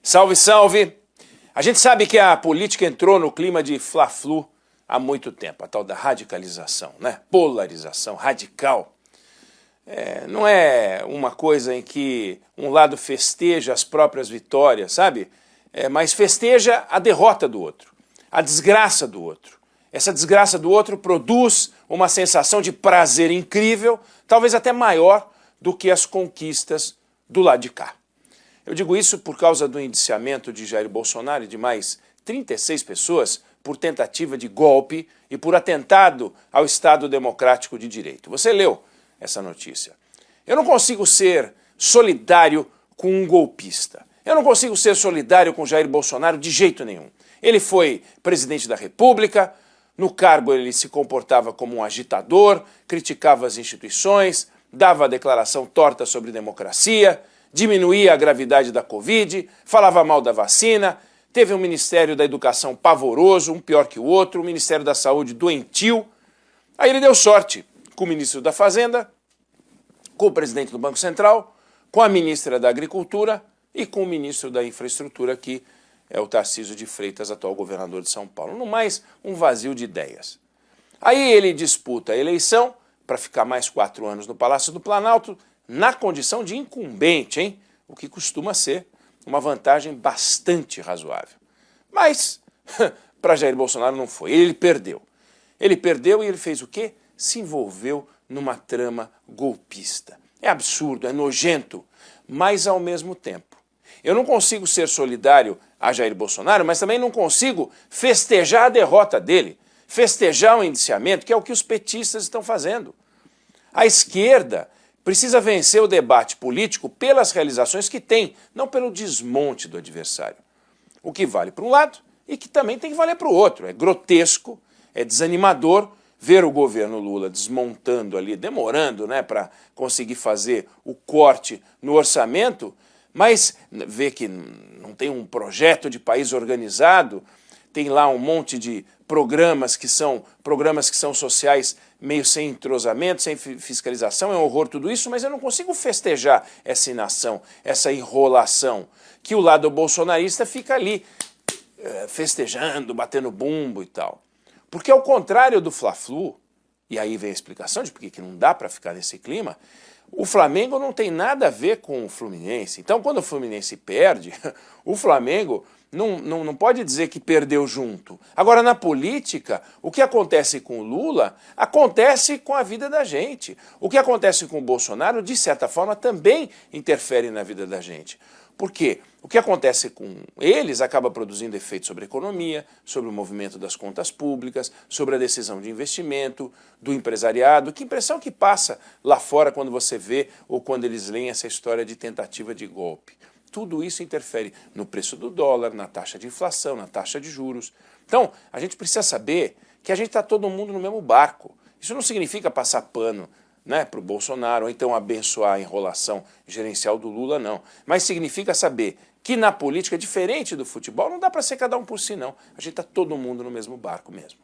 Salve, salve! A gente sabe que a política entrou no clima de fla-flu há muito tempo, a tal da radicalização, né? Polarização radical. Não é uma coisa em que um lado festeja as próprias vitórias, sabe? Mas festeja a derrota do outro, a desgraça do outro. Essa desgraça do outro produz uma sensação de prazer incrível, talvez até maior do que as conquistas do lado de cá. Eu digo isso por causa do indiciamento de Jair Bolsonaro e de mais 36 pessoas por tentativa de golpe e por atentado ao Estado Democrático de Direito. Você leu essa notícia. Eu não consigo ser solidário com um golpista. Eu não consigo ser solidário com Jair Bolsonaro de jeito nenhum. Ele foi presidente da República, no cargo ele se comportava como um agitador, criticava as instituições, dava declaração torta sobre democracia, diminuía a gravidade da Covid, falava mal da vacina, teve um Ministério da Educação pavoroso, um pior que o outro, um Ministério da Saúde doentio. Aí ele deu sorte com o ministro da Fazenda, com o presidente do Banco Central, com a ministra da Agricultura e com o ministro da Infraestrutura, que é o Tarcísio de Freitas, atual governador de São Paulo. No mais, um vazio de ideias. Aí ele disputa a eleição para ficar mais 4 anos no Palácio do Planalto, na condição de incumbente, hein? O que costuma ser uma vantagem bastante razoável. Mas, para Jair Bolsonaro não foi. Ele perdeu. Ele perdeu e ele fez o quê? Se envolveu numa trama golpista. É absurdo, é nojento, mas ao mesmo tempo. Eu não consigo ser solidário a Jair Bolsonaro, mas também não consigo festejar a derrota dele, festejar o indiciamento, que é o que os petistas estão fazendo. A esquerda precisa vencer o debate político pelas realizações que tem, não pelo desmonte do adversário. O que vale para um lado e que também tem que valer para o outro. É grotesco, é desanimador ver o governo Lula desmontando ali, demorando, né, para conseguir fazer o corte no orçamento, mas ver que não tem um projeto de país organizado, tem lá um monte de programas que são sociais meio sem entrosamento, sem fiscalização, é um horror tudo isso, mas eu não consigo festejar essa inação, essa enrolação, que o lado bolsonarista fica ali festejando, batendo bumbo e tal. Porque ao contrário do fla-flu, e aí vem a explicação de por que não dá para ficar nesse clima, o Flamengo não tem nada a ver com o Fluminense. Então quando o Fluminense perde, o Flamengo não pode dizer que perdeu junto. Agora, na política, o que acontece com o Lula acontece com a vida da gente. O que acontece com o Bolsonaro, de certa forma, também interfere na vida da gente. Por quê? O que acontece com eles acaba produzindo efeitos sobre a economia, sobre o movimento das contas públicas, sobre a decisão de investimento, do empresariado. Que impressão que passa lá fora quando você vê ou quando eles leem essa história de tentativa de golpe? Tudo isso interfere no preço do dólar, na taxa de inflação, na taxa de juros. Então, a gente precisa saber que a gente está todo mundo no mesmo barco. Isso não significa passar pano, né, para o Bolsonaro, ou então abençoar a enrolação gerencial do Lula, não. Mas significa saber que na política, diferente do futebol, não dá para ser cada um por si, não. A gente está todo mundo no mesmo barco mesmo.